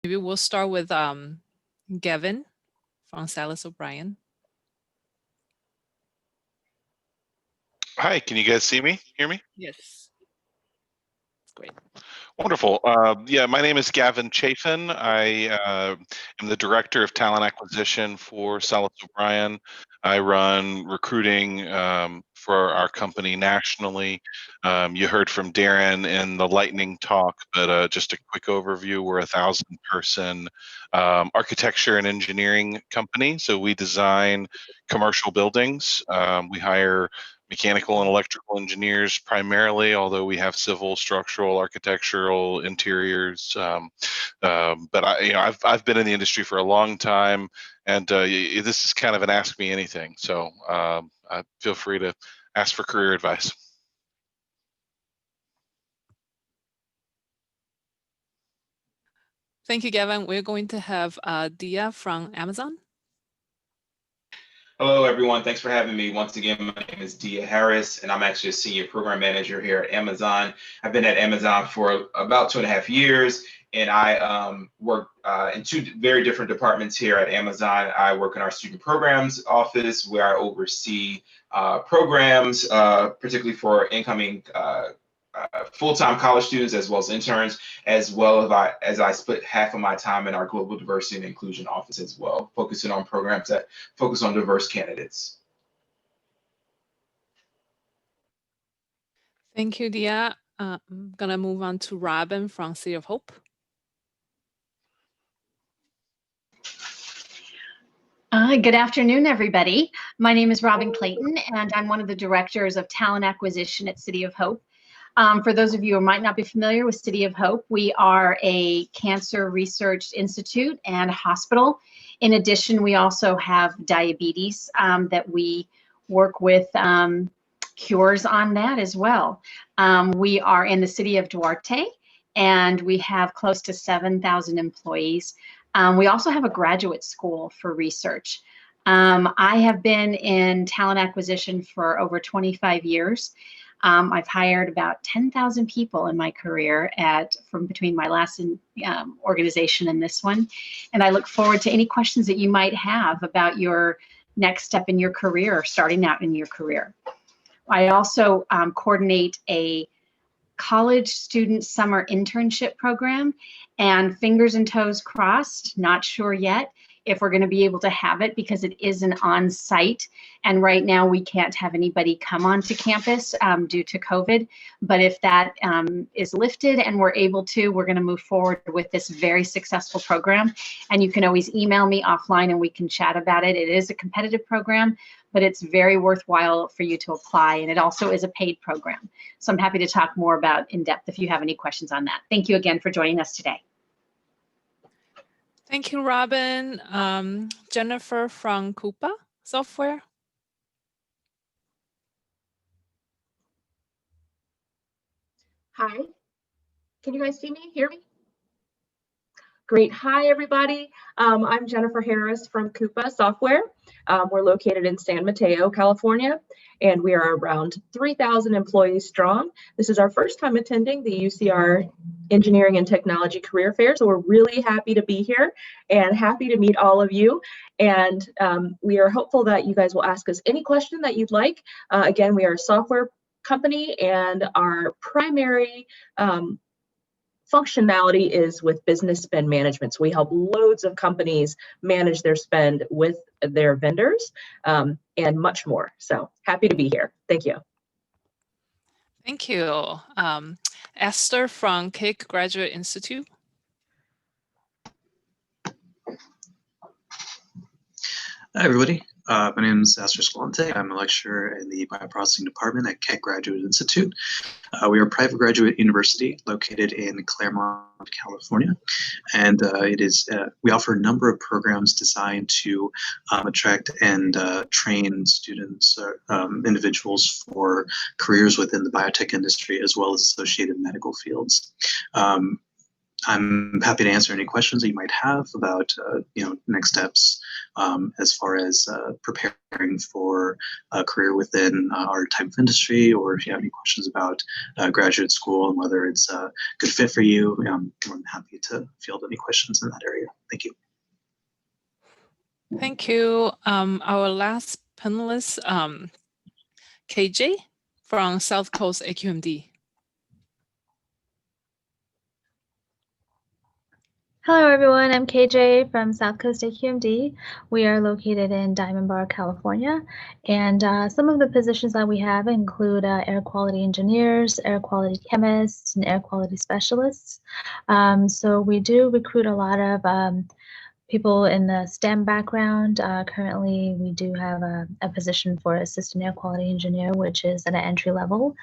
Maybe we'll start with Gavin from Salas O'Brien. Hi, can you guys see me, hear me? Yes. Great. Wonderful. Yeah, my name is Gavin Chavin. I am the Director of Talent Acquisition for Salas O'Brien. I run recruiting for our company nationally. You heard from Darren in the lightning talk, but just a quick overview. We're a 1,000-person architecture and engineering company. So we design commercial buildings. We hire mechanical and electrical engineers primarily, although we have civil, structural, architectural, interiors. But I've been in the industry for a long time, and this is kind of an ask me anything. So feel free to ask for career advice. Thank you, Gavin. We're going to have Dia from Amazon. Hello, everyone. Thanks for having me. Once again, my name is Dia Harris, and I'm actually a senior program manager here at Amazon. I've been at Amazon for about 2.5 years, and I work in 2 very different departments here at Amazon. I work in our student programs office, where I oversee programs, particularly for incoming full-time college students as well as interns, as well as I split half of my time in our global diversity and inclusion office as well, focusing on programs that focus on diverse candidates. Thank you, Dia. I'm gonna move on to Robin from City of Hope. Good afternoon, everybody. My name is Robin Clayton, and I'm one of the directors of talent acquisition at City of Hope. For those of you who might not be familiar with City of Hope, we are a cancer research institute and hospital. In addition, we also have diabetes that we work with cures on that as well. We are in the city of Duarte, and we have close to 7,000 employees. We also have a graduate school for research. I have been in talent acquisition for over 25 years. I've hired about 10,000 people in my career from between my last organization and this one. And I look forward to any questions that you might have about your next step in your career or starting out in your career. I also coordinate a college student summer internship program, and fingers and toes crossed, not sure yet if we're going to be able to have it because it is an on-site, and right now we can't have anybody come onto campus due to COVID. But if that is lifted and we're able to, we're going to move forward with this very successful program. And you can always email me offline and we can chat about it. It is a competitive program, but it's very worthwhile for you to apply, and it also is a paid program. So I'm happy to talk more about in depth if you have any questions on that. Thank you again for joining us today. Thank you, Robin. Jennifer from Koopa Software. Hi, can you guys see me, hear me? Great. Hi, everybody. I'm Jennifer Harris from Koopa Software. We're located in San Mateo, California, and we are around 3,000 employees strong. This is our first time attending the UCR Engineering and Technology Career Fair, so we're really happy to be here and happy to meet all of you. And we are hopeful that you guys will ask us any question that you'd like. Again, we are a software company, and our primary functionality is with business spend management. So we help loads of companies manage their spend with their vendors and much more. So happy to be here. Thank you. Thank you. Aster from Keck Graduate Institute. Hi, everybody. My name is Aster Escalante. I'm a lecturer in the Bioprocessing Department at Keck Graduate Institute. We are a private graduate university located in Claremont, California, and we offer a number of programs designed to attract and train students, individuals for careers within the biotech industry as well as associated medical fields. I'm happy to answer any questions that you might have about next steps as far as preparing for a career within our type of industry, or if you have any questions about graduate school and whether it's a good fit for you, I'm more than happy to field any questions in that area. Thank you. Thank you. Our last panelist, KJ from South Coast AQMD. Hello, everyone. I'm KJ from South Coast AQMD. We are located in Diamond Bar, California. And some of the positions that we have include air quality engineers, air quality chemists, and air quality specialists. So we do recruit a lot of people in the STEM background. Currently, we do have a position for assistant air quality engineer, which is at an entry level.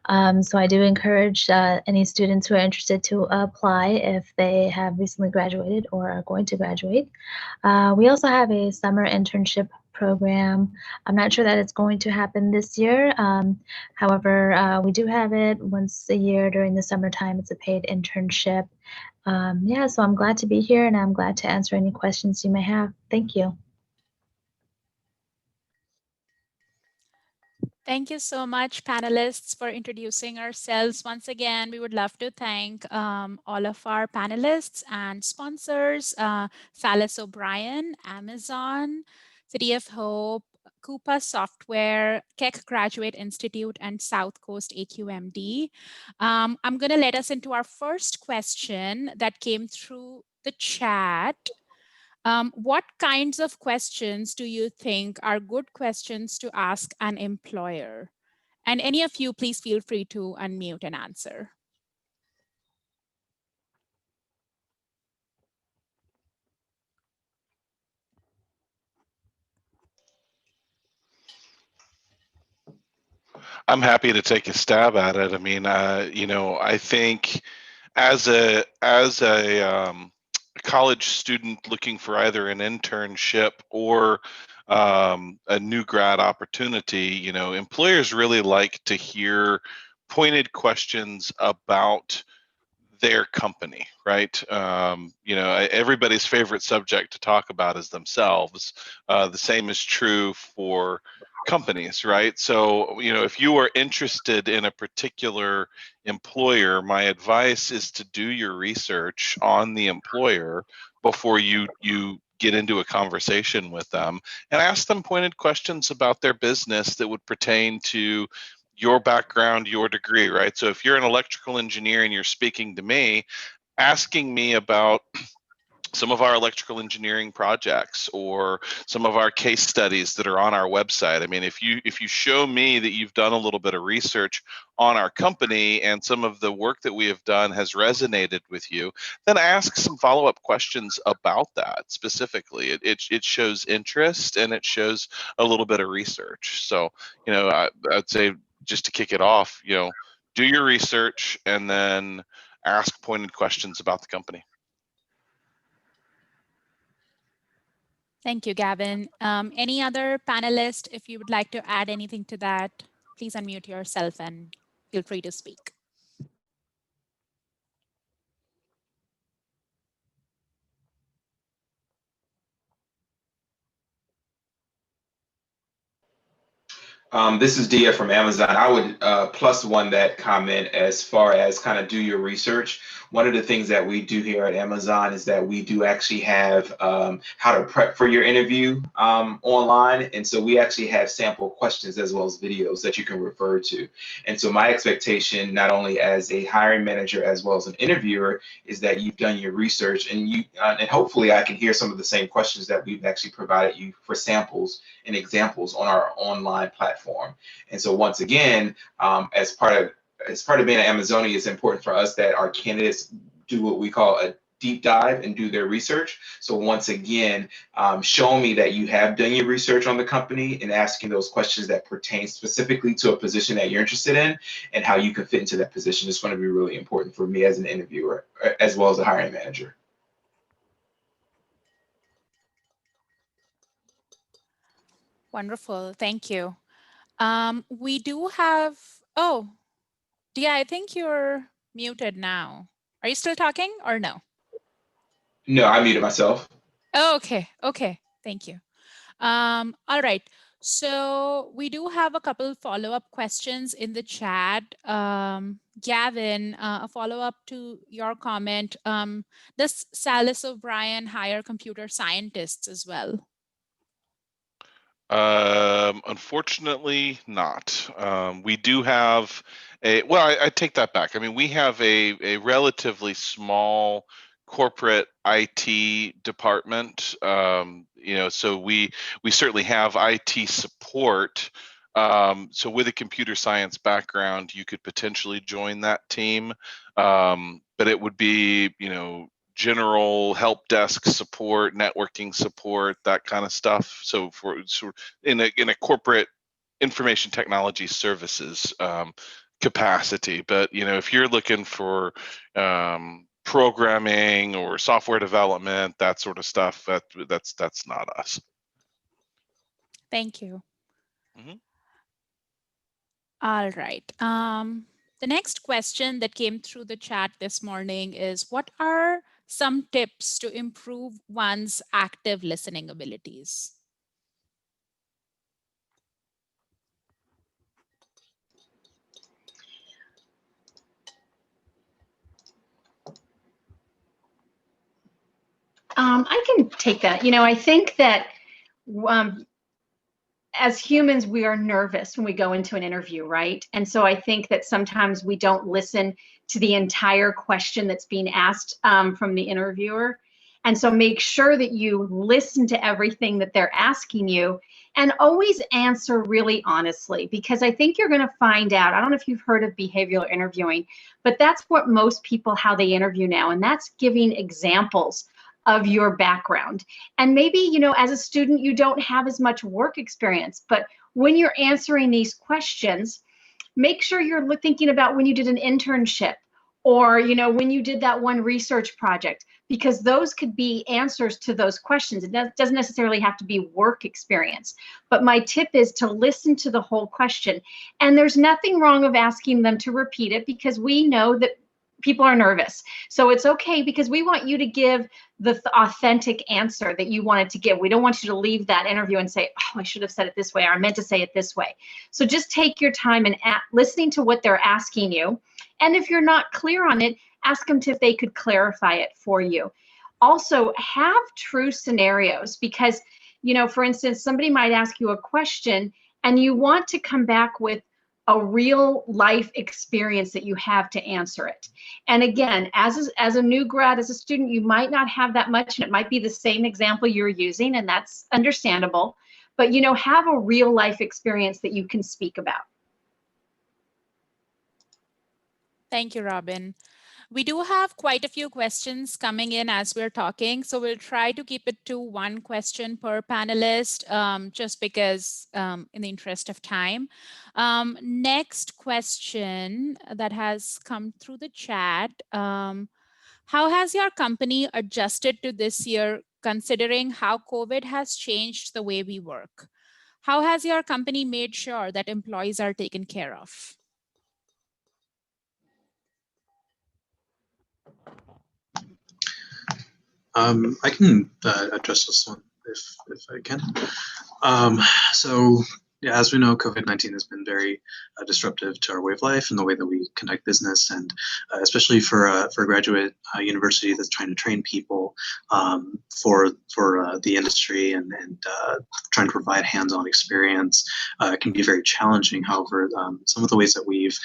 So I do encourage any students who are interested to apply if they have recently graduated or are going to graduate. We also have a summer internship program. I'm not sure that it's going to happen this year. However, we do have it once a year during the summertime. It's a paid internship. Yeah, so I'm glad to be here and I'm glad to answer any questions you may have. Thank you. Thank you so much, panelists, for introducing ourselves. Once again, we would love to thank all of our panelists and sponsors, Salas O'Brien, Amazon, City of Hope, Koopa Software, Keck Graduate Institute, and South Coast AQMD. I'm going to let us into our first question that came through the chat. What kinds of questions do you think are good questions to ask an employer? And any of you, please feel free to unmute and answer. I'm happy to take a stab at it. I mean, you know, I think as a college student looking for either an internship or a new grad opportunity, you know, employers really like to hear pointed questions about their company, right? You know, everybody's favorite subject to talk about is themselves. The same is true for companies, right? So, you know, if you are interested in a particular employer, my advice is to do your research on the employer before you get into a conversation with them and ask them pointed questions about their business that would pertain to your background, your degree, right? So if you're an electrical engineer and you're speaking to me, asking me about some of our electrical engineering projects or some of our case studies that are on our website. I mean, if you show me that you've done a little bit of research on our company and some of the work that we have done has resonated with you, then ask some follow-up questions about that specifically. It shows interest and it shows a little bit of research. So, you know, I'd say just to kick it off, you know, do your research and then ask pointed questions about the company. Thank you, Gavin. Any other panelist, if you would like to add anything to that, please unmute yourself and feel free to speak. This is Dia from Amazon. I would plus one that comment as far as kind of do your research. One of the things that we do here at Amazon is that we do actually have how to prep for your interview online. And so we actually have sample questions as well as videos that you can refer to. And so my expectation, not only as a hiring manager as well as an interviewer, is that you've done your research and and hopefully I can hear some of the same questions that we've actually provided you for samples and examples on our online platform. And so once again, as part of being an Amazonian, it's important for us that our candidates do what we call a deep dive and do their research. So once again, show me that you have done your research on the company and asking those questions that pertain specifically to a position that you're interested in and how you can fit into that position is going to be really important for me as an interviewer, as well as a hiring manager. Wonderful, thank you. We do have, oh, Dia, I think you're muted now. Are you still talking or no? No, I muted myself. Oh, okay, okay. Thank you. All right. So we do have a couple follow-up questions in the chat. Gavin, a follow-up to your comment. Does Salas O'Brien hire computer scientists as well? Unfortunately not. We do have well, I take that back. I mean, we have a relatively small corporate IT department. So we certainly have IT support. So with a computer science background, you could potentially join that team. But it would be, general help desk support, networking support, that kind of stuff. So in a corporate information technology services capacity. But if you're looking for programming or software development, that sort of stuff, that's not us. Thank you. Mm-hmm. All right. The next question that came through the chat this morning is, what are some tips to improve one's active listening abilities? I can take that. I think that as humans, we are nervous when we go into an interview, right? And so I think that sometimes we don't listen to the entire question that's being asked from the interviewer. And so make sure that you listen to everything that they're asking you and always answer really honestly, because I think you're going to find out. I don't know if you've heard of behavioral interviewing, but that's what most people, how they interview now. And that's giving examples of your background. And maybe, as a student, you don't have as much work experience, but when you're answering these questions, make sure you're thinking about when you did an internship or, when you did that one research project, because those could be answers to those questions. It doesn't necessarily have to be work experience. But my tip is to listen to the whole question. And there's nothing wrong of asking them to repeat it, because we know that people are nervous. So it's okay, because we want you to give the authentic answer that you wanted to give. We don't want you to leave that interview and say, oh, I should have said it this way, or I meant to say it this way. So just take your time and listening to what they're asking you. And if you're not clear on it, ask them if they could clarify it for you. Also, have true scenarios, because, for instance, somebody might ask you a question and you want to come back with a real life experience that you have to answer it. And again, as a new grad, as a student, you might not have that much, and it might be the same example you're using, and that's understandable. But, have a real life experience that you can speak about. Thank you, Robin. We do have quite a few questions coming in as we're talking, so we'll try to keep it to one question per panelist, just because in the interest of time. Next question that has come through the chat. How has your company adjusted to this year, considering how COVID has changed the way we work? How has your company made sure that employees are taken care of? I can address this one if I can. So, yeah, as we know, COVID-19 has been very disruptive to our way of life and the way that we conduct business, and especially for a graduate university that's trying to train people for the industry and trying to provide hands-on experience can be very challenging. However, some of the ways that we've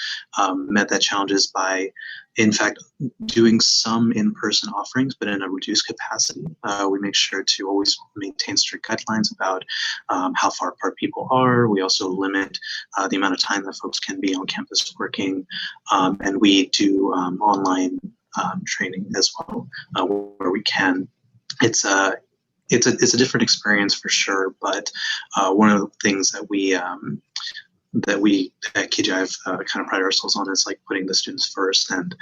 met that challenge is by, in fact, doing some in-person offerings, but in a reduced capacity. We make sure to always maintain strict guidelines about how far apart people are. We also limit the amount of time that folks can be on campus working, and we do online training as well where we can. It's a different experience for sure, but one of the things that we at KGI kind of pride ourselves on is like putting the students first and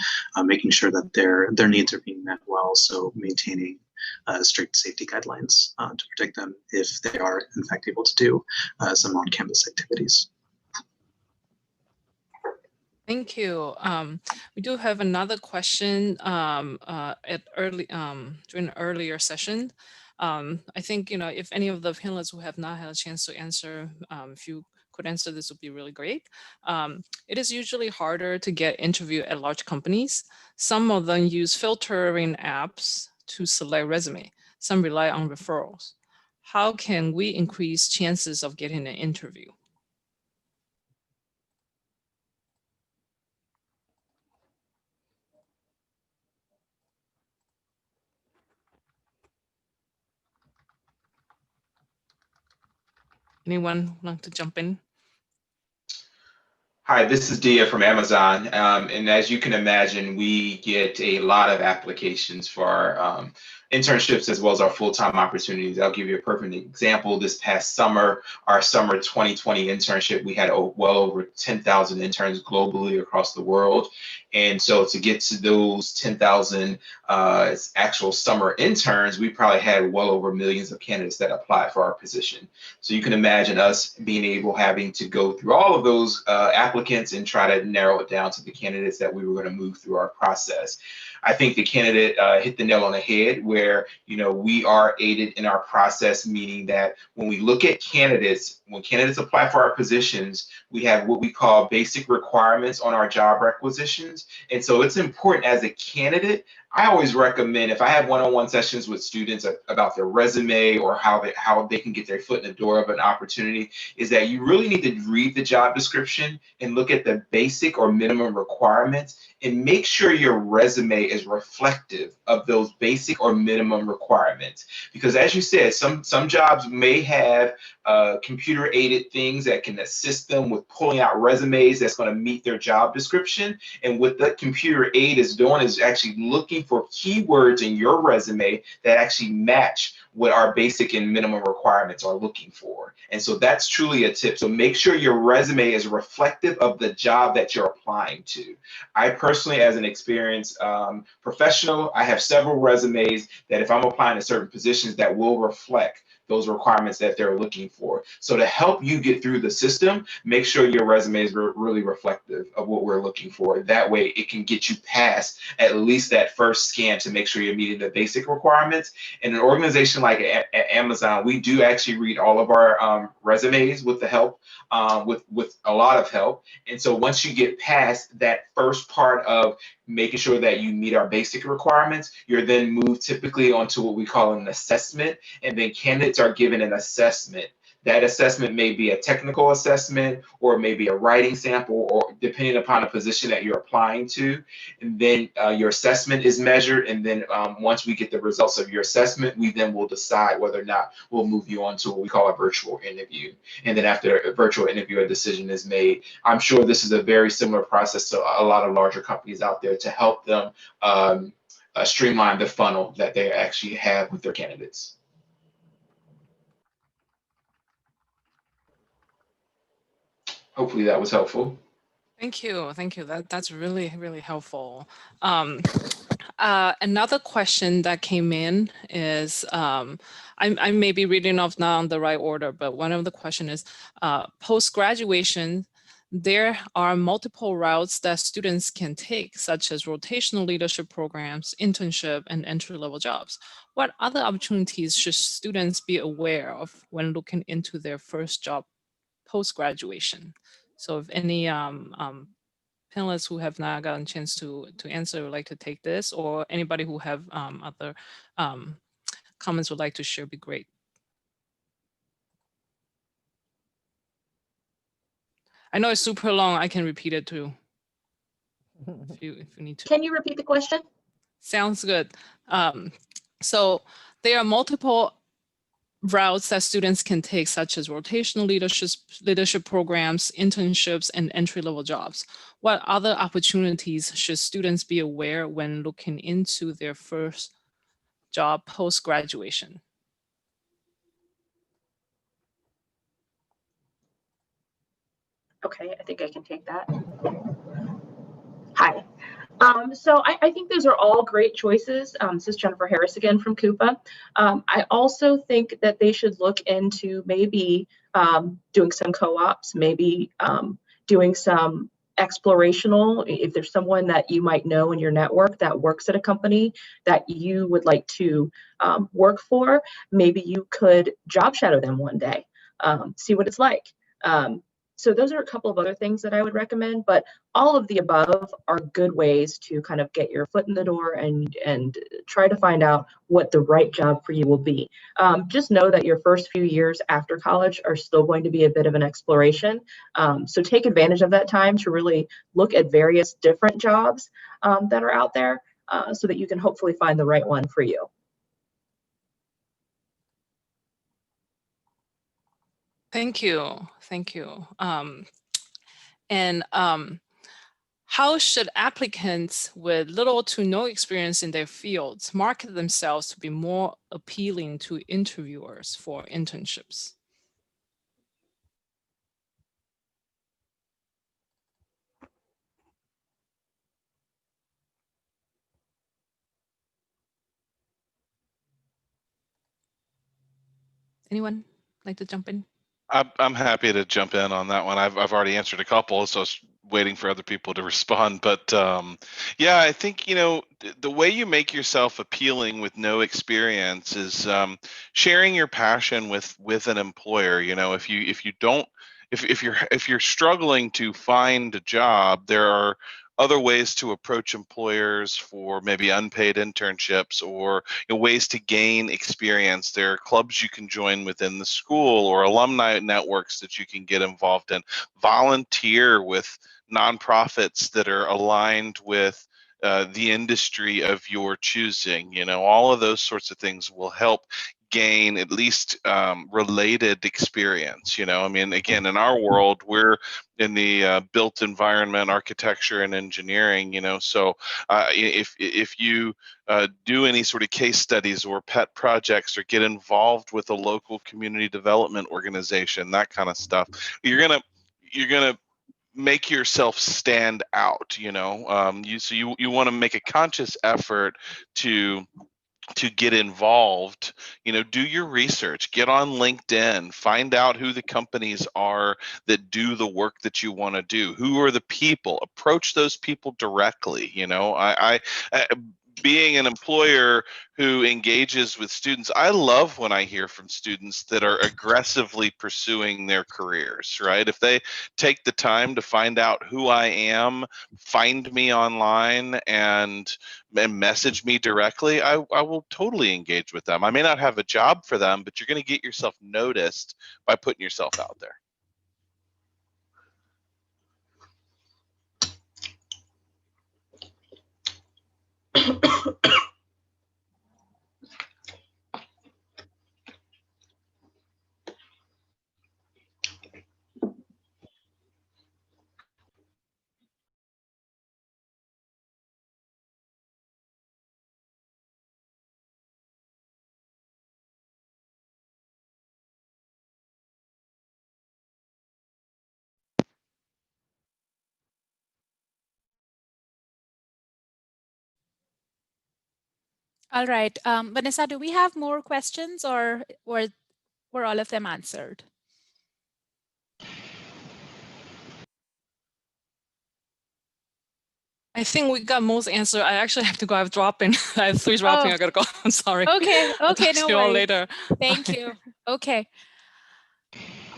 making sure that their needs are being met well. So maintaining strict safety guidelines to protect them if they are in fact able to do some on-campus activities. Thank you. We do have another question during an earlier session I think, if any of the panelists who have not had a chance to answer, if you could answer, this would be really great. It is usually harder to get interviewed at large companies. Some of them use filtering apps to select resume. Some rely on referrals. How can we increase chances of getting an interview? Anyone want to jump in? Hi, this is Dia from Amazon. And as you can imagine, we get a lot of applications for our internships as well as our full-time opportunities. I'll give you a perfect example. This past summer, our summer 2020 internship, we had well over 10,000 interns globally across the world. And so to get to those 10,000 actual summer interns, we probably had well over millions of candidates that applied for our position. So you can imagine us being able, having to go through all of those applicants and try to narrow it down to the candidates that we were going to move through our process. I think the candidate hit the nail on the head where, we are aided in our process, meaning that when we look at candidates, when candidates apply for our positions, we have what we call basic requirements on our job requisitions. And so it's important as a candidate. I always recommend, if I have one-on-one sessions with students about their resume or how they can get their foot in the door of an opportunity, is that you really need to read the job description and look at the basic or minimum requirements and make sure your resume is reflective of those basic or minimum requirements. Because as you said, some jobs may have computer-aided things that can assist them with pulling out resumes that's going to meet their job description. And what that computer aid is doing is actually looking for keywords in your resume that actually match what our basic and minimum requirements are looking for. And so that's truly a tip. So make sure your resume is reflective of the job that you're applying to. I personally, as an experienced professional, I have several resumes that if I'm applying to certain positions that will reflect those requirements that they're looking for. So to help you get through the system, make sure your resume is really reflective of what we're looking for. That way it can get you past at least that first scan to make sure you're meeting the basic requirements. In an organization like Amazon, we do actually read all of our resumes with the help, with a lot of help. And so once you get past that first part of making sure that you meet our basic requirements, you're then moved typically onto what we call an assessment, and then candidates are given an assessment. That assessment may be a technical assessment or maybe a writing sample, or depending upon the position that you're applying to. And then your assessment is measured. And then once we get the results of your assessment, we then will decide whether or not we'll move you on to what we call a virtual interview. And then after a virtual interview, a decision is made. I'm sure this is a very similar process to a lot of larger companies out there to help them streamline the funnel that they actually have with their candidates. Hopefully that was helpful. Thank you. Thank you. That's really, really helpful. Another question that came in is, I may be reading off not on the right order, but one of the question is, post-graduation, there are multiple routes that students can take, such as rotational leadership programs, internship, and entry-level jobs. What other opportunities should students be aware of when looking into their first job post-graduation? So if any panelists who have not gotten a chance to answer would like to take this, or anybody who have other comments would like to share, be great. I know it's super long. I can repeat it too, if you need to. Can you repeat the question? Sounds good. So there are multiple routes that students can take, such as rotational leadership programs, internships, and entry-level jobs. What other opportunities should students be aware when looking into their first job post-graduation? Okay, I think I can take that. Hi. So I think those are all great choices. This is Jennifer Harris again from Coupa. I also think that they should look into maybe doing some co-ops, maybe doing some explorational. If there's someone that you might know in your network that works at a company that you would like to work for, maybe you could job shadow them one day, see what it's like. So those are a couple of other things that I would recommend, but all of the above are good ways to kind of get your foot in the door and try to find out what the right job for you will be. Just know that your first few years after college are still going to be a bit of an exploration. So take advantage of that time to really look at various different jobs that are out there so that you can hopefully find the right one for you. Thank you. Thank you. How should applicants with little to no experience in their fields market themselves to be more appealing to interviewers for internships? Anyone like to jump in? I'm happy to jump in on that one. I've already answered a couple, so I was waiting for other people to respond. But yeah, I think the way you make yourself appealing with no experience is sharing your passion with an employer. If you're struggling to find a job, there are other ways to approach employers for maybe unpaid internships or ways to gain experience. There are clubs you can join within the school or alumni networks that you can get involved in. Volunteer with nonprofits that are aligned with the industry of your choosing. All of those sorts of things will help gain at least related experience. I mean, again, in our world, we're in the built environment, architecture, and engineering. So if you do any sort of case studies or pet projects or get involved with a local community development organization, that kind of stuff, you're gonna make yourself stand out. So you want to make a conscious effort to get involved. Do your research, get on LinkedIn, find out who the companies are that do the work that you want to do. Who are the people? Approach those people directly. I being an employer who engages with students, I love when I hear from students that are aggressively pursuing their careers, right? If they take the time to find out who I am, find me online, and message me directly, I will totally engage with them. I may not have a job for them, but you're going to get yourself noticed by putting yourself out there. All right, Vanessa, do we have more questions or were all of them answered? I think we got most answer. I actually have to go. I have dropping. I have 3 dropping. I gotta go. I'm sorry. Okay. I'll talk No to you all worries. later. Thank you. Okay.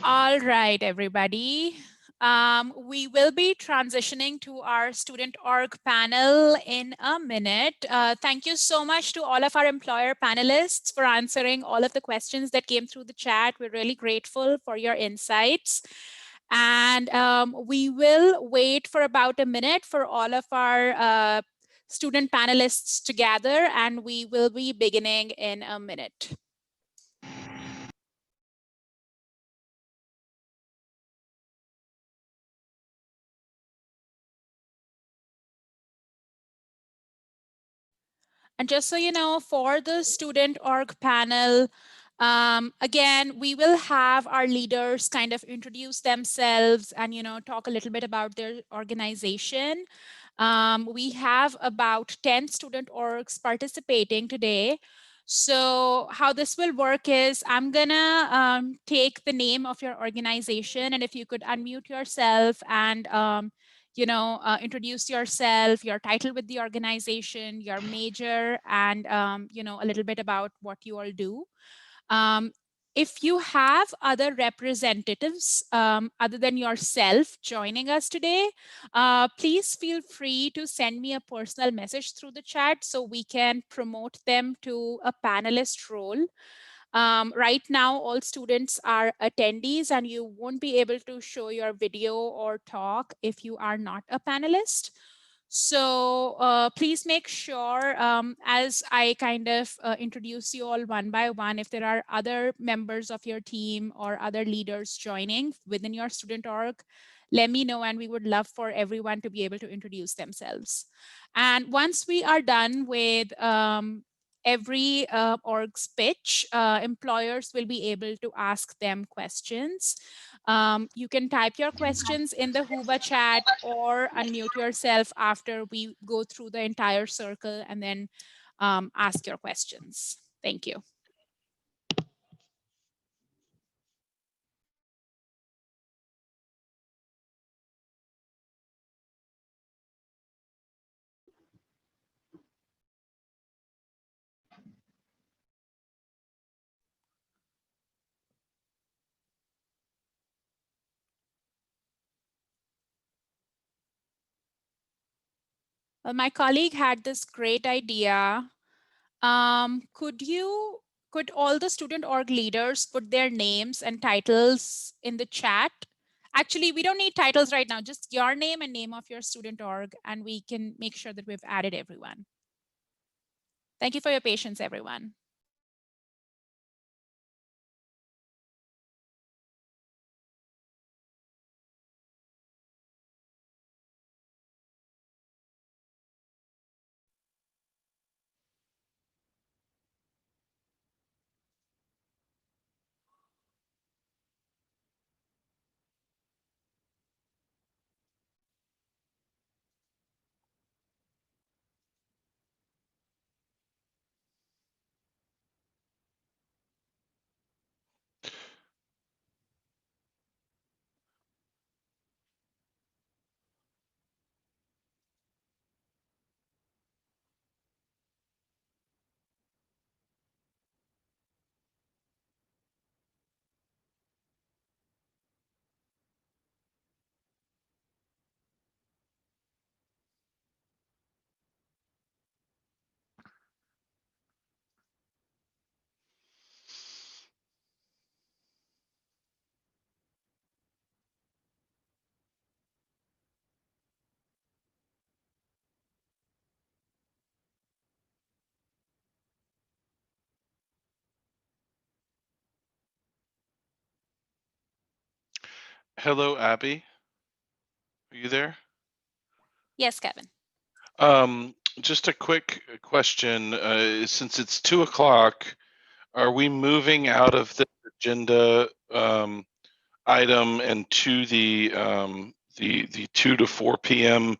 All right, everybody. We will be transitioning to our student org panel in a minute. Thank you so much to all of our employer panelists for answering all of the questions that came through the chat. We're really grateful for your insights. And we will wait for about a minute for all of our student panelists to gather, and we will be beginning in a minute. And just so you know, for the student org panel, again, we will have our leaders kind of introduce themselves and, talk a little bit about their organization. We have about 10 student orgs participating today. So how this will work is I'm gonna take the name of your organization, and if you could unmute yourself and introduce yourself, your title with the organization, your major, and a little bit about what you all do. If you have other representatives other than yourself joining us today, please feel free to send me a personal message through the chat so we can promote them to a panelist role. Right now, all students are attendees and you won't be able to show your video or talk if you are not a panelist. So please make sure as I kind of introduce you all one by one, if there are other members of your team or other leaders joining within your student org, let me know and we would love for everyone to be able to introduce themselves. And once we are done with every org's pitch, employers will be able to ask them questions. You can type your questions in the Whova chat or unmute yourself after we go through the entire circle and then ask your questions. Thank you. Well, my colleague had this great idea. Could all the student org leaders put their names and titles in the chat? Actually, we don't need titles right now, just your name and name of your student org, and we can make sure that we've added everyone. Thank you for your patience, everyone. Hello, Abby. Are you there? Yes, Kevin. Just a quick question. Since it's 2 o'clock, are we moving out of the agenda item and to the 2 to 4 p.m.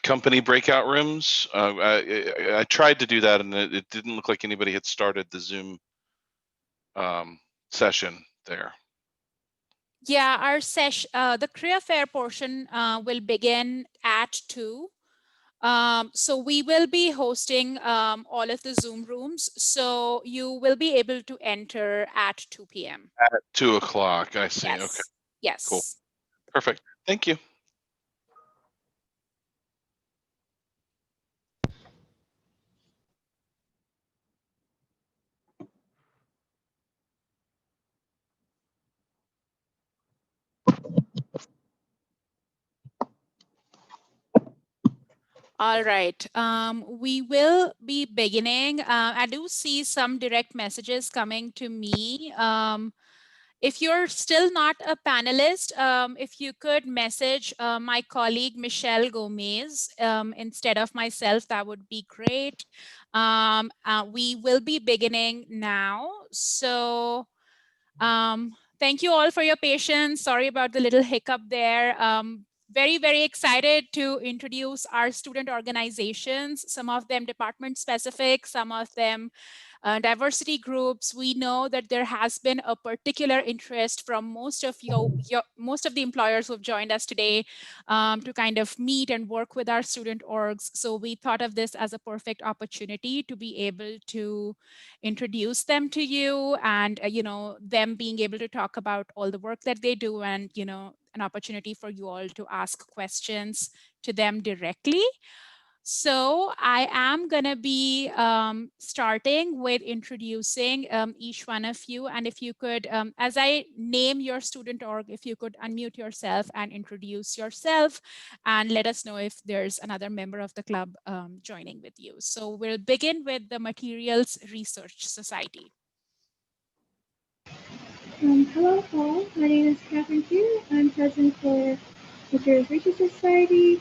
company breakout rooms? I tried to do that and it didn't look like anybody had started the Zoom session there. Yeah, our session, the career fair portion will begin at 2. So we will be hosting all of the Zoom rooms. So you will be able to enter at 2 p.m. At 2 o'clock, I see. Yes. Okay. Yes. Cool. Perfect. Thank you. All right, we will be beginning. I do see some direct messages coming to me. If you're still not a panelist, if you could message my colleague, Michelle Gomez, instead of myself, that would be great. We will be beginning now. So thank you all for your patience. Sorry about the little hiccup there. Very, very excited to introduce our student organizations, some of them department specific, some of them diversity groups. We know that there has been a particular interest from most of the employers who have joined us today to kind of meet and work with our student orgs. So we thought of this as a perfect opportunity to be able to introduce them to you, and them being able to talk about all the work that they do, and an opportunity for you all to ask questions to them directly. So I am going to be starting with introducing each one of you. And if you could, as I name your student org, if you could unmute yourself and introduce yourself and let us know if there's another member of the club joining with you. So we'll begin with the Materials Research Society. Hello all, my name is Catherine here. I'm president for Materials Research Society.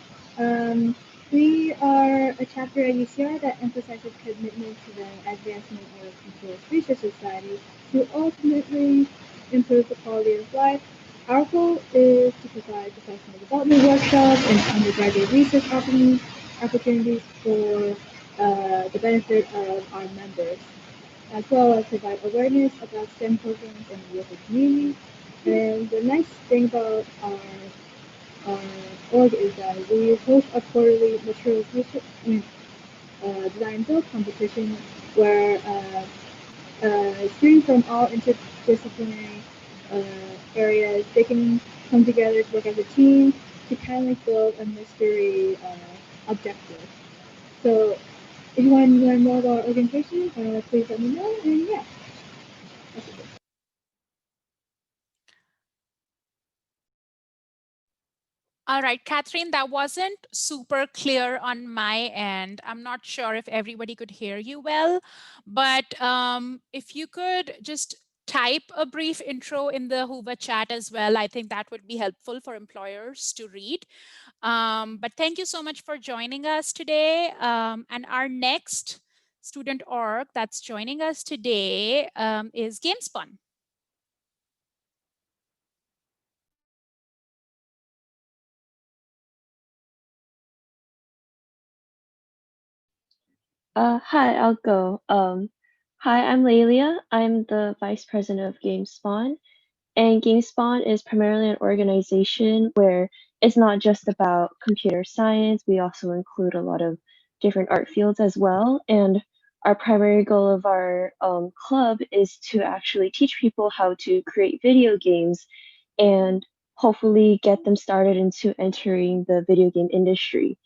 We are a chapter at UCR that emphasizes commitment to the advancement of Materials Research Society to ultimately improve the quality of life. Our goal is to provide professional development workshops and undergraduate research opportunities for the benefit of our members, as well as provide awareness about STEM programs in the local community. And the nice thing about our org is that we host a quarterly materials research design build competition where students from all interdisciplinary areas, they can come together to work as a team to kind of build a mystery objective. So if you want to learn more about our organization, please let me know, and yeah. All right, Catherine, that wasn't super clear on my end. I'm not sure if everybody could hear you well, but if you could just type a brief intro in the Hoover chat as well, I think that would be helpful for employers to read. But thank you so much for joining us today. And our next student org that's joining us today is Gamespun. Hi, I'll go. Hi, I'm Lelia. I'm the vice president of Gamespun. And Gamespun is primarily an organization where it's not just about computer science. We also include a lot of different art fields as well. And our primary goal of our club is to actually teach people how to create video games and hopefully get them started into entering the video game industry.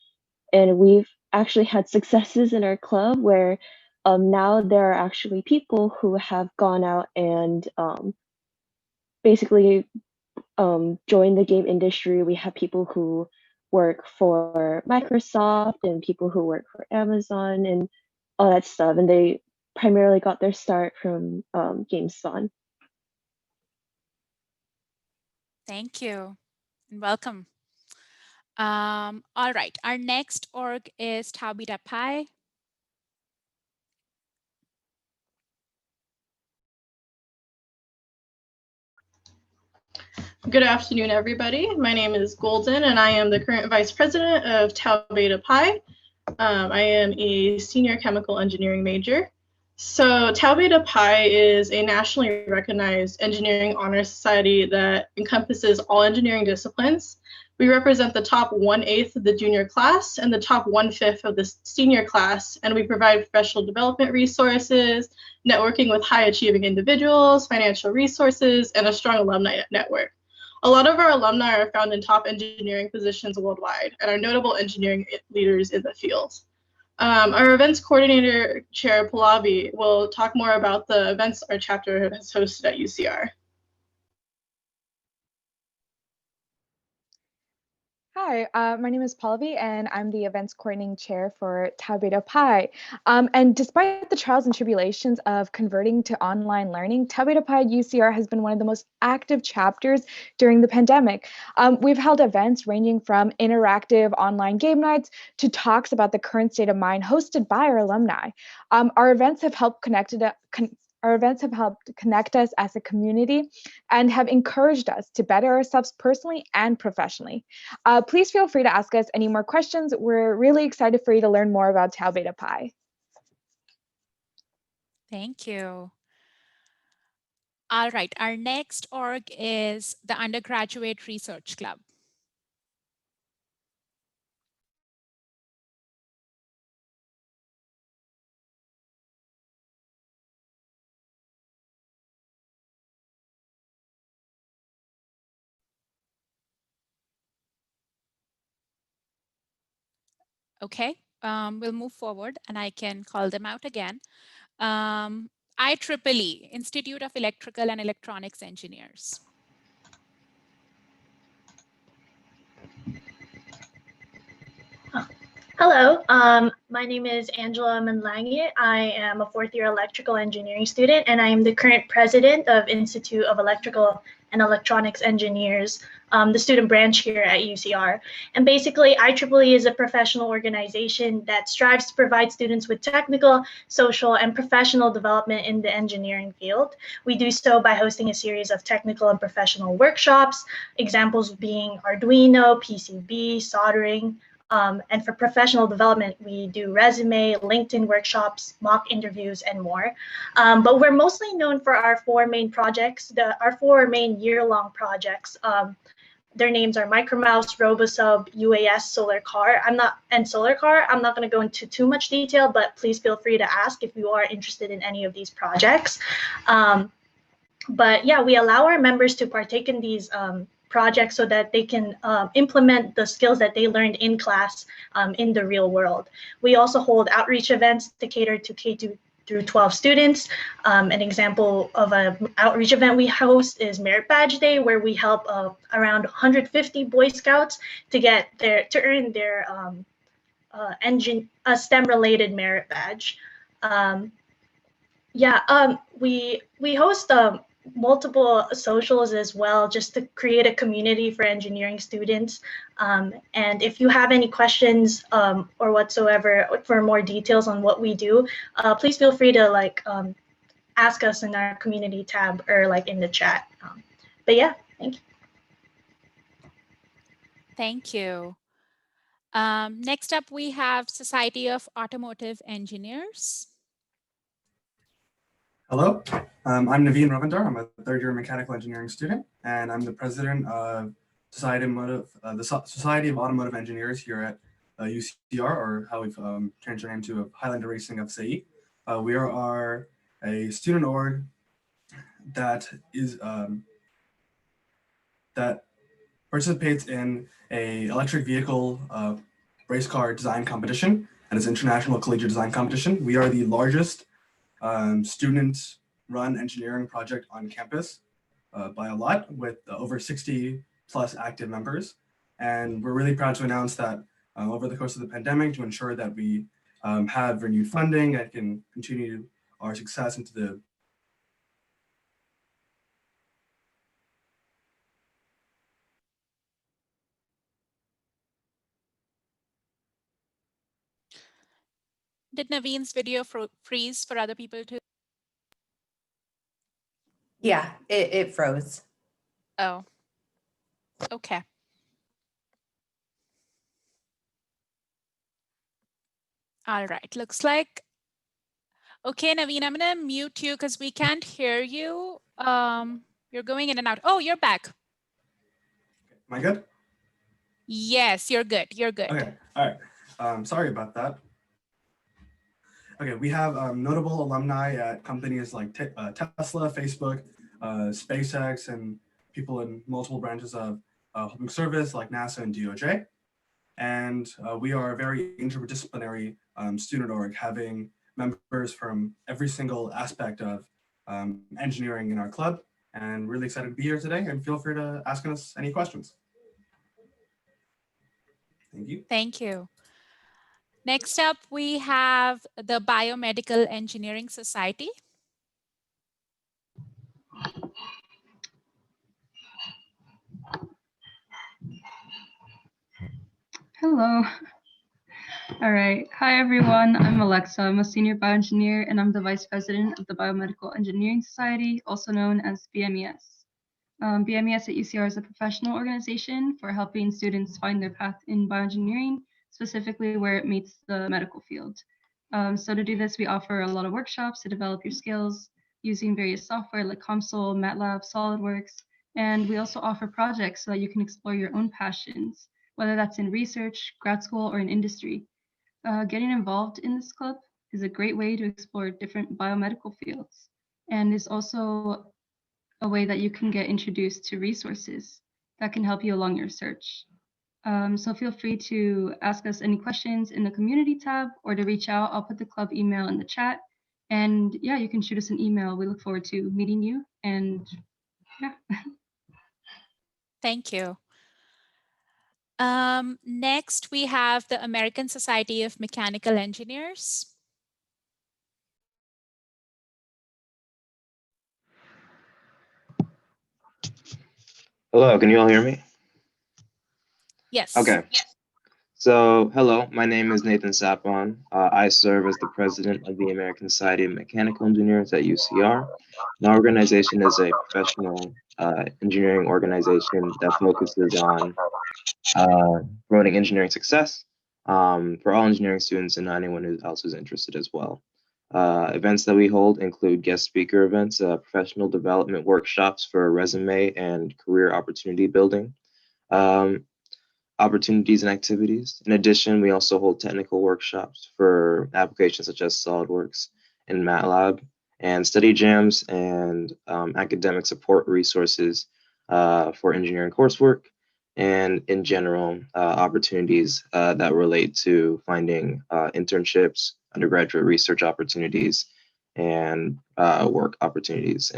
And we've actually had successes in our club where now there are actually people who have gone out and basically joined the game industry. We have people who work for Microsoft and people who work for Amazon and all that stuff. And they primarily got their start from Gamespun. Thank you and welcome. All right, our next org is Tau Beta Pi. Good afternoon, everybody. My name is Golden, and I am the current vice president of Tau Beta Pi. I am a senior chemical engineering major. So Tau Beta Pi is a nationally recognized engineering honor society that encompasses all engineering disciplines. We represent the top 1/8 of the junior class and the top 1/5 of the senior class, and we provide professional development resources, networking with high achieving individuals, financial resources, and a strong alumni network. A lot of our alumni are found in top engineering positions worldwide and are notable engineering leaders in the field. Our events coordinator, Chair Pallavi, will talk more about the events our chapter has hosted at UCR. Hi, my name is Pallavi, and I'm the events coordinating chair for Tau Beta Pi. And despite the trials and tribulations of converting to online learning, Tau Beta Pi UCR has been one of the most active chapters during the pandemic. We've held events ranging from interactive online game nights to talks about the current state of mind hosted by our alumni. Our events have helped connect us as a community and have encouraged us to better ourselves personally and professionally. Please feel free to ask us any more questions. We're really excited for you to learn more about Tau Beta Pi. Thank you. All right, our next org is the Undergraduate Research Club. Okay, we'll move forward and I can call them out again. IEEE, Institute of Electrical and Electronics Engineers. Hello, my name is Angela Manlangi. I am a fourth-year electrical engineering student, and I am the current president of Institute of Electrical and Electronics Engineers, the student branch here at UCR. And basically, IEEE is a professional organization that strives to provide students with technical, social, and professional development in the engineering field. We do so by hosting a series of technical and professional workshops, examples being Arduino, PCB, soldering, and for professional development, we do resume, LinkedIn workshops, mock interviews, and more. But we're mostly known for our four main projects, our four main year-long projects. Their names are Micromouse, RoboSub, UAS, Solar Car. I'm not going to go into too much detail, but please feel free to ask if you are interested in any of these projects. But yeah, we allow our members to partake in these projects so that they can implement the skills that they learned in class in the real world. We also hold outreach events to cater to K2 through 12 students. An example of an outreach event we host is Merit Badge Day, where we help around 150 Boy Scouts to earn their STEM-related merit badge. We host multiple socials as well, just to create a community for engineering students. And if you have any questions or whatsoever for more details on what we do, please feel free to ask us in our community tab or in the chat. But yeah, thank you. Thank you. Next up, we have Society of Automotive Engineers. Hello, I'm Naveen Ravindar. I'm a third-year mechanical engineering student, and I'm the president of Society of Automotive Engineers here at UCR, or how we've changed our name to Highlander Racing of CE. We are a student org that is that participates in a electric vehicle race car design competition, and it's international collegiate design competition. We are the largest student-run engineering project on campus by a lot, with over 60 plus active members. And we're really proud to announce that over the course of the pandemic, to ensure that we have renewed funding and can continue our success into the Did Naveen's video freeze for other people too? Yeah, it froze. Oh, okay. All right, looks like, okay, Naveen, I'm gonna mute you because we can't hear you. You're going in and out. Oh, you're back. Am I good? Yes, you're good, you're good. Okay, all right. Sorry about that. Okay, we have notable alumni at companies like Tesla, Facebook, SpaceX, and people in multiple branches of public service like NASA and DOJ. And we are a very interdisciplinary student org, having members from every single aspect of engineering in our club, and really excited to be here today, and feel free to ask us any questions. Thank you. Thank you. Next up, we have the Biomedical Engineering Society. Hello. All right. Hi, everyone. I'm Alexa. I'm a senior bioengineer, and I'm the vice president of the Biomedical Engineering Society, also known as BMES. BMES at UCR is a professional organization for helping students find their path in bioengineering, specifically where it meets the medical field. So to do this, we offer a lot of workshops to develop your skills using various software like Console, MATLAB, SolidWorks, and we also offer projects so that you can explore your own passions, whether that's in research, grad school, or in industry. Getting involved in this club is a great way to explore different biomedical fields, and is also a way that you can get introduced to resources that can help you along your search. So feel free to ask us any questions in the community tab or to reach out. I'll put the club email in the chat. And yeah, you can shoot us an email. We look forward to meeting you. And yeah. Thank you. Next, we have the American Society of Mechanical Engineers. Hello, can you all hear me? Yes. Okay. So, hello, my name is Nathan Sapon. I serve as the president of the American Society of Mechanical Engineers at UCR. My organization is a professional engineering organization that focuses on promoting engineering success for all engineering students and anyone else who's interested as well. Events that we hold include guest speaker events, professional development workshops for resume and career opportunity building, opportunities and activities. In addition, we also hold technical workshops for applications such as SolidWorks and MATLAB, and study jams and academic support resources for engineering coursework, and in general, opportunities that relate to finding internships, undergraduate research opportunities, and work opportunities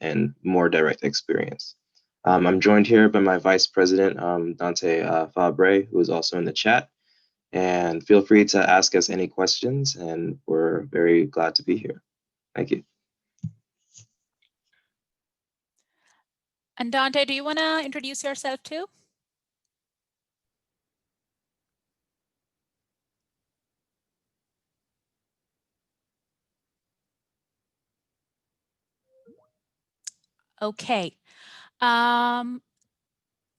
and more direct experience. I'm joined here by my vice president, Dante Fabre, who is also in the chat. And feel free to ask us any questions, and we're very glad to be here. Thank you. And Dante, do you want to introduce yourself too? Okay.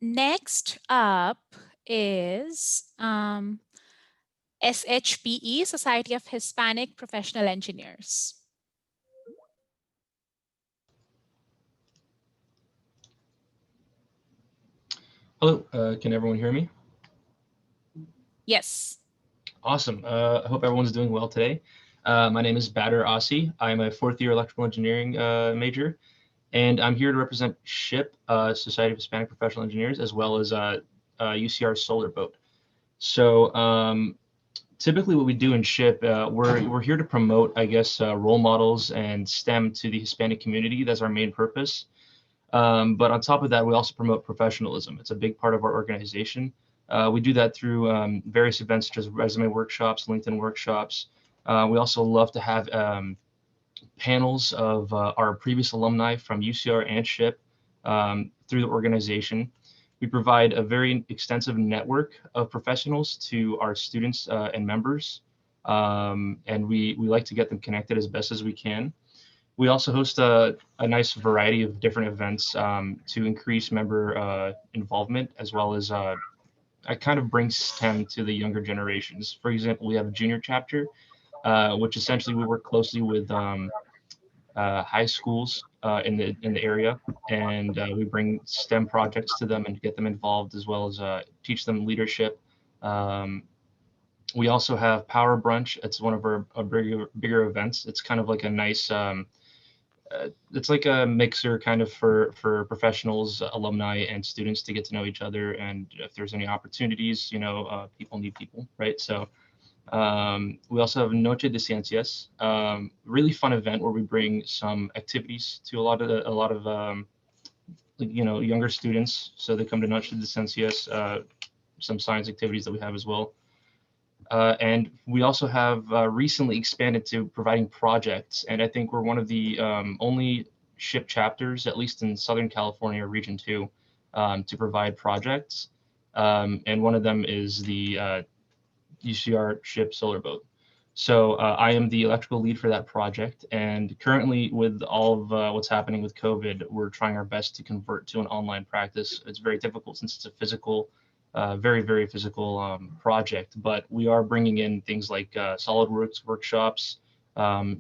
Next up is SHPE, Society of Hispanic Professional Engineers. Hello, can everyone hear me? Yes. Awesome. I hope everyone's doing well today. My name is Bader Asi. I'm a fourth-year electrical engineering major, and I'm here to represent SHIP, Society of Hispanic Professional Engineers, as well as UCR Solar Boat. So typically what we do in SHIP, we're here to promote, I guess, role models and STEM to the Hispanic community. That's our main purpose. But on top of that, we also promote professionalism. It's a big part of our organization. We do that through various events such as resume workshops, LinkedIn workshops. We also love to have panels of our previous alumni from UCR and SHIP through the organization. We provide a very extensive network of professionals to our students and members, and we like to get them connected as best as we can. We also host a nice variety of different events to increase member involvement, as well as it kind of brings STEM to the younger generations. For example, we have a junior chapter, which essentially we work closely with high schools in the area, and we bring STEM projects to them and get them involved, as well as teach them leadership. We also have Power Brunch. It's one of our bigger events. It's kind of like a nice it's like a mixer kind of for professionals, alumni, and students to get to know each other. And if there's any opportunities, people need people, right? So we also have Noche de Ciencias, really fun event where we bring some activities to a lot of younger students. So they come to Noche de Ciencias, some science activities that we have as well. And we also have recently expanded to providing projects. And I think we're one of the only SHIP chapters, at least in Southern California, Region 2, to provide projects. And one of them is the UCR SHIP Solar Boat. So I am the electrical lead for that project. And currently, with all of what's happening with COVID, we're trying our best to convert to an online practice. It's very difficult since it's a physical very, very physical project, but we are bringing in things like SolidWorks workshops,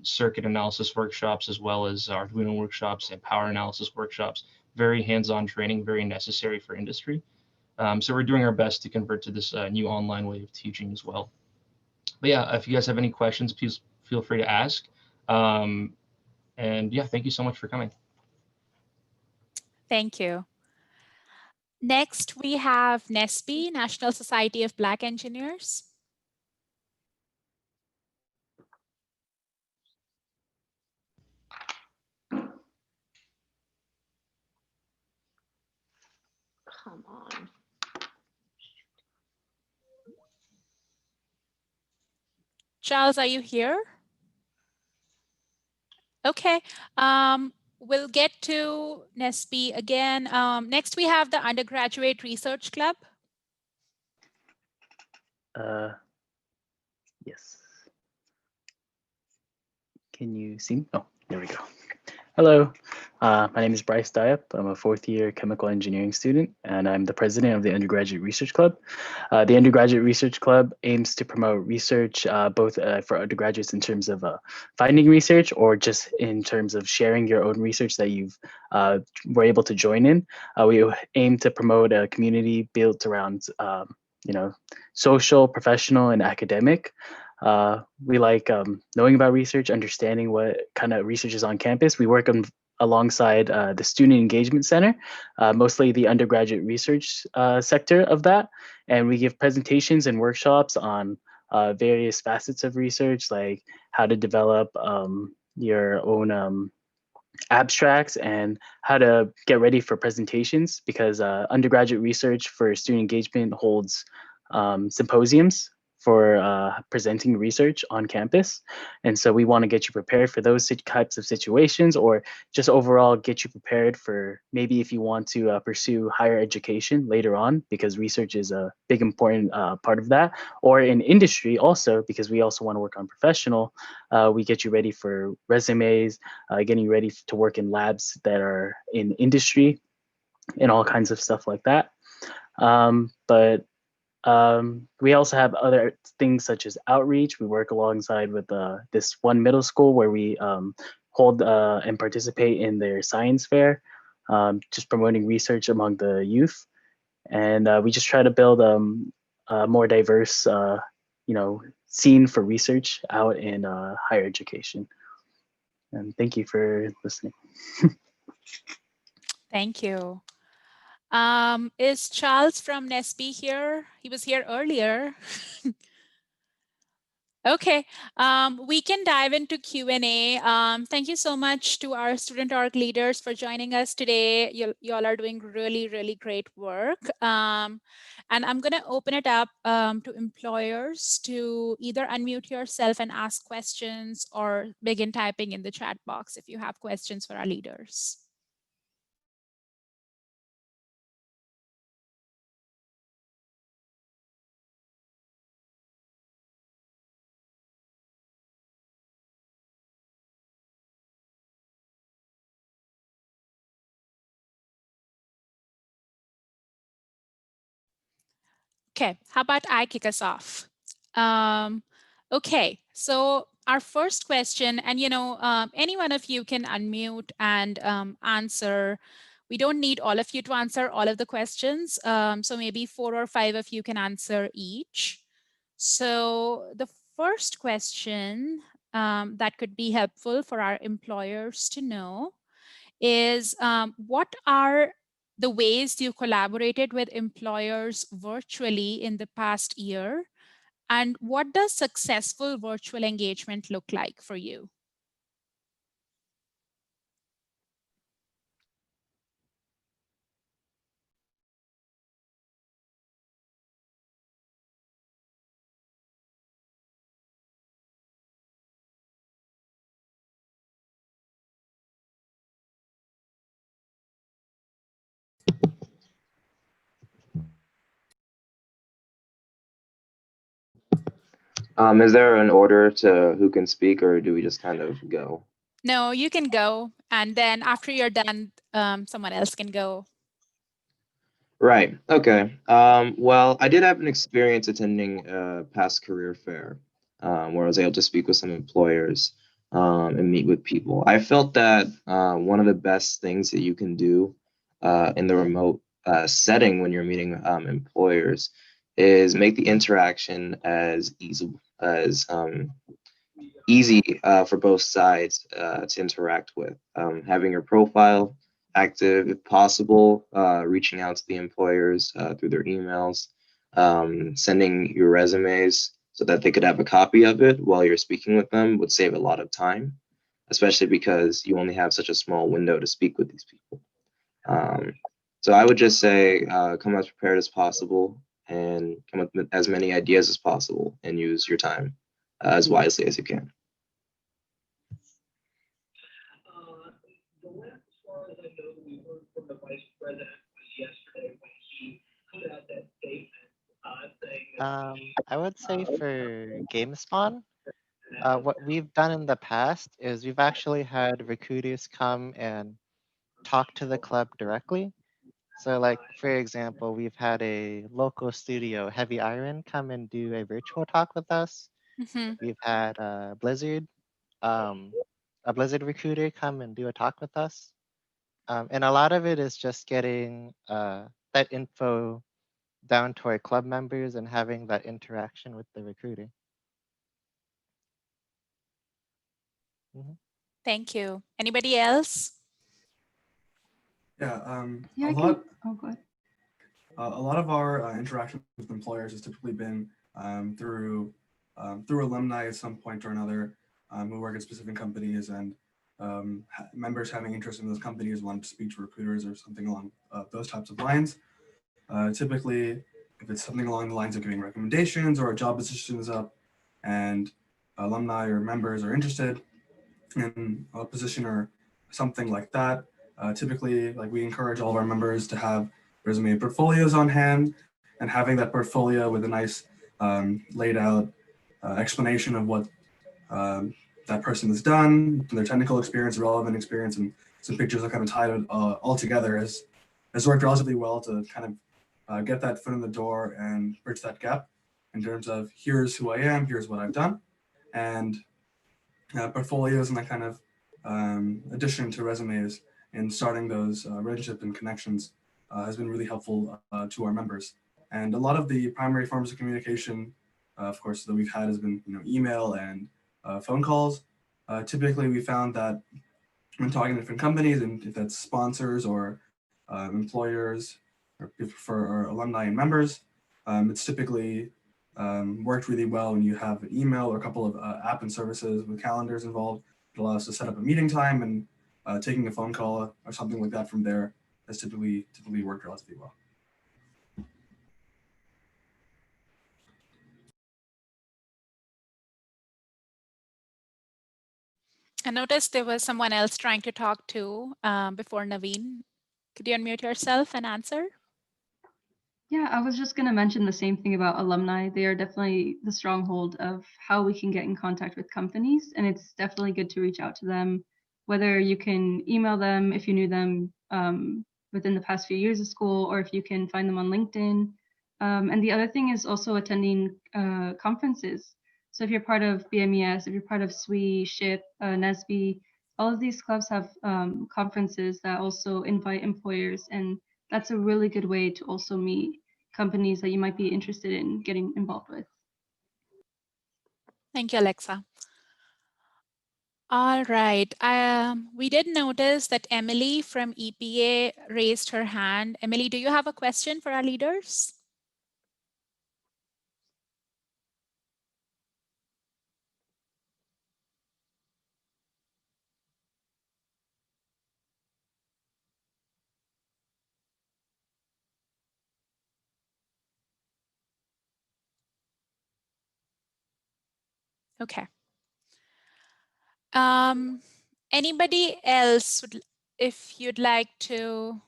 circuit analysis workshops, as well as Arduino workshops and power analysis workshops. Very hands-on training, very necessary for industry. So we're doing our best to convert to this new online way of teaching as well. But yeah, if you guys have any questions, please feel free to ask. And yeah, thank you so much for coming. Thank you. Next, we have NSBE, National Society of Black Engineers. Come on. Charles, are you here? Okay, we'll get to NSBE again. Next, we have the Undergraduate Research Club. Yes. Can you see me? Oh, there we go. Hello, my name is Bryce Diop. I'm a fourth-year chemical engineering student, and I'm the president of the Undergraduate Research Club. The Undergraduate Research Club aims to promote research both for undergraduates in terms of finding research or just in terms of sharing your own research that you've were able to join in. We aim to promote a community built around social, professional, and academic. We like knowing about research, understanding what kind of research is on campus. We work alongside the Student Engagement Center, mostly the undergraduate research sector of that. And we give presentations and workshops on various facets of research, like how to develop your own abstracts and how to get ready for presentations, because undergraduate research for student engagement holds symposiums for presenting research on campus. And so we want to get you prepared for those types of situations, or just overall get you prepared for maybe if you want to pursue higher education later on, because research is a big important part of that, or in industry also, because we also want to work on professional. We get you ready for resumes, getting you ready to work in labs that are in industry and all kinds of stuff like that. We also have other things such as outreach. We work alongside with this one middle school where we hold and participate in their science fair, just promoting research among the youth. And we just try to build a more diverse, scene for research out in higher education. And thank you for listening. Thank you. Is Charles from NSBE here? He was here earlier. Okay, we can dive into Q&A. Thank you so much to our student org leaders for joining us today. Y'all are doing really, really great work. And I'm gonna open it up to employers to either unmute yourself and ask questions or begin typing in the chat box if you have questions for our leaders. Okay, how about I kick us off? Okay, so our first question, and any one of you can unmute and answer. We don't need all of you to answer all of the questions. So maybe 4 or 5 of you can answer each. So the first question that could be helpful for our employers to know is what are the ways you collaborated with employers virtually in the past year? And what does successful virtual engagement look like for you? Is there an order to who can speak, or do we just kind of go? No, you can go. And then after you're done, someone else can go. Right. Okay. Well, I did have an experience attending a past career fair where I was able to speak with some employers and meet with people. I felt that one of the best things that you can do in the remote setting when you're meeting employers is make the interaction as easy for both sides to interact with. Having your profile active if possible, reaching out to the employers through their emails, sending your resumes so that they could have a copy of it while you're speaking with them would save a lot of time, especially because you only have such a small window to speak with these people. So I would just say come as prepared as possible and come up with as many ideas as possible and use your time as wisely as you can. I would say for Gamespun, what we've done in the past is we've actually had recruiters come and talk to the club directly. So like, for example, we've had a local studio, Heavy Iron, come and do a virtual talk with us. Mhm. We've had a Blizzard recruiter come and do a talk with us. And a lot of it is just getting that info down to our club members and having that interaction with the recruiter. Thank you. Anybody else? Yeah, Yeah, a lot. Oh, go ahead. A lot of our interaction with employers has typically been through alumni at some point or another who work at specific companies, and members having interest in those companies wanting to speak to recruiters or something along those types of lines. Typically, if it's something along the lines of giving recommendations or a job position is up and alumni or members are interested in a position or something like that, typically, like, we encourage all of our members to have resume portfolios on hand, and having that portfolio with a nice laid out explanation of what that person has done, their technical experience, relevant experience, and some pictures that kind of tied it all together has worked relatively well to kind of get that foot in the door and bridge that gap in terms of here's who I am, here's what I've done, and portfolios and that kind of addition to resumes and starting those relationships and connections has been really helpful to our members. And a lot of the primary forms of communication, of course, that we've had has been email and phone calls. Typically, we found that when talking to different companies, and if that's sponsors or employers, or for our alumni and members, it's typically worked really well when you have an email or a couple of app and services with calendars involved. It allows us to set up a meeting time, and taking a phone call or something like that from there has typically worked relatively well. I noticed there was someone else trying to talk to before Naveen. Could you unmute yourself and answer? Yeah, I was just going to mention the same thing about alumni. They are definitely the stronghold of how we can get in contact with companies, and it's definitely good to reach out to them, whether you can email them if you knew them within the past few years of school, or if you can find them on LinkedIn. And the other thing is also attending conferences. So if you're part of BMES, if you're part of SWE, SHIP, NESB, all of these clubs have conferences that also invite employers, and that's a really good way to also meet companies that you might be interested in getting involved with. Thank you, Alexa. All right. We did notice that Emily from EPA raised her hand. Emily, do you have a question for our leaders? Okay. Anybody else, if you'd like to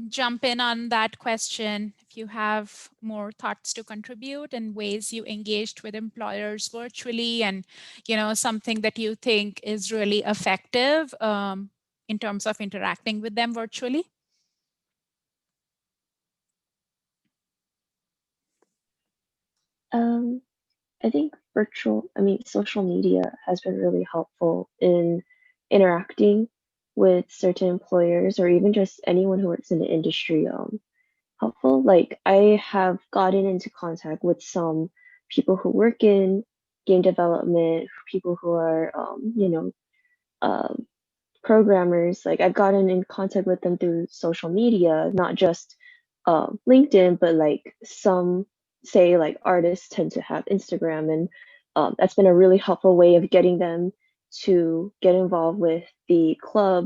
jump in on that question, if you have more thoughts to contribute and ways you engaged with employers virtually, and something that you think is really effective in terms of interacting with them virtually. I think social media has been really helpful in interacting with certain employers or even just anyone who works in the industry. Helpful. Like I have gotten into contact with some people who work in game development, people who are, programmers. Like I've gotten in contact with them through social media, not just LinkedIn, but like some say like artists tend to have Instagram, and that's been a really helpful way of getting them to get involved with the club